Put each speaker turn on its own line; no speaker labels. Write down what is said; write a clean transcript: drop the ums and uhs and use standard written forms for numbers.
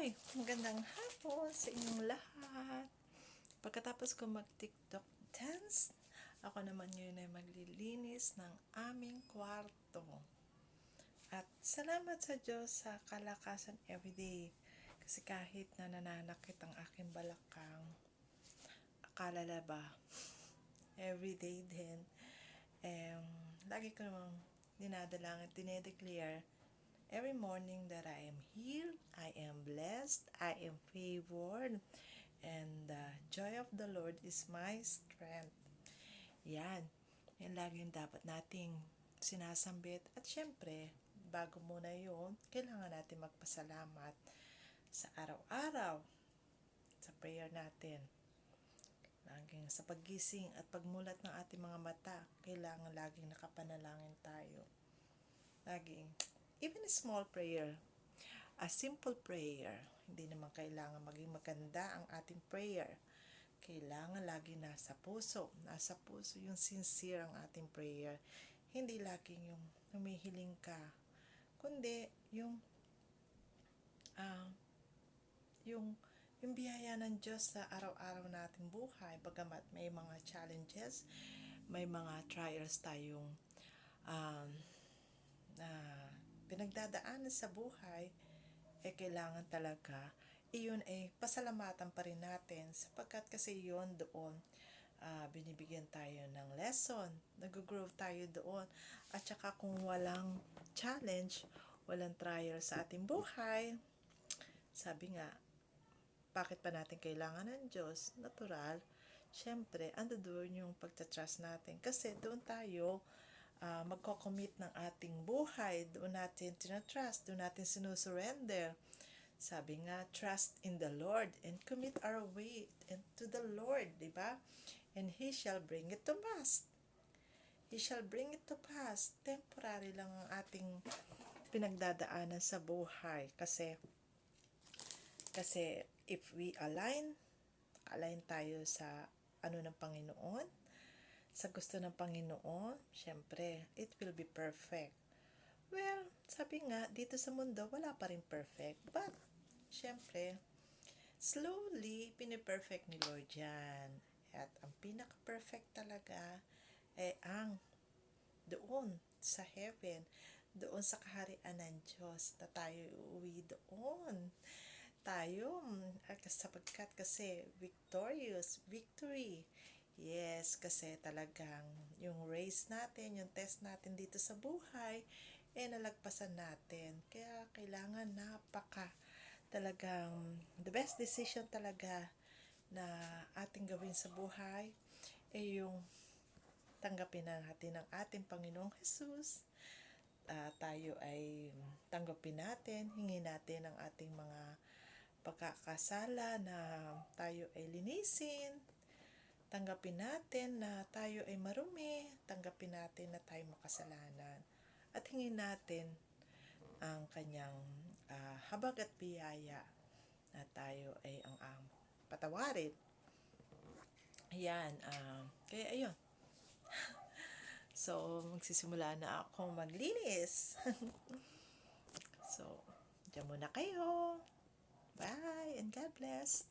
Magandang hapon sa inyong lahat. Pagkatapos ko mag-TikTok dance, ako naman ngayon ay maglilinis ng aming kwarto. At salamat sa Diyos sa kalakasan everyday. Kasi kahit na nananakit ang aking balakang, akala ba, everyday din. Lagi ko namang dinadalangin, dinedeclare every morning that I am healed, I am blessed, I am favored, and the joy of the Lord is my strength. Yan. Yan laging dapat nating sinasambit. At syempre, bago muna yun, kailangan natin magpasalamat sa araw-araw, sa prayer natin. Laging sa paggising at pagmulat ng ating mga mata, kailangan laging nakapanalangin tayo. Laging even a small prayer, a simple prayer, hindi naman kailangan maging maganda ang ating prayer. Kailangan lagi nasa puso yung sincere ang ating prayer. Hindi laging yung humihiling ka, kundi yung biyaya ng Diyos sa araw-araw nating buhay. Bagamat may mga challenges, may mga trials tayong na pinagdadaanan sa buhay, kailangan talaga iyon ay pasalamatan pa rin natin, sapagkat kasi yun doon binibigyan tayo ng lesson, nag-grow tayo doon. At saka kung walang challenge, walang trial sa ating buhay, sabi nga, bakit pa natin kailangan ng Diyos? Natural, syempre, ando doon yung pagtatrust natin, kasi doon tayo magko-commit ng ating buhay, doon natin tinatrust, doon natin sinusurrender. Sabi nga, trust in the Lord and commit our way to the Lord, di ba? And He shall bring it to pass. He shall bring it to pass. Temporary lang ang ating pinagdadaanan sa buhay. Kasi if we align tayo sa ng Panginoon, sa gusto ng Panginoon, syempre, it will be perfect. Well, sabi nga, dito sa mundo, wala pa rin perfect. But, syempre, slowly, piniperfect ni Lord yan. At ang pinaka-perfect talaga ay ang doon sa heaven, doon sa kaharian ng Diyos, na tayo uuwi doon. Tayo, sapagkat kasi victory. Yes, kasi talagang yung race natin, yung test natin dito sa buhay, nalagpasan natin. Kaya kailangan talagang the best decision talaga na ating gawin sa buhay yung tanggapin natin ng ating Panginoong Jesus. Tayo ay tanggapin natin, hingin natin ang ating mga pagkakasala na tayo ay linisin. Tanggapin natin na tayo ay marumi, tanggapin natin na tayo makasalanan, at hingin natin ang kanyang habag at biyaya na tayo ay ang patawarin. Ayan, kaya ayun. So, magsisimula na ako maglinis. So, diyan muna kayo. Bye and God bless.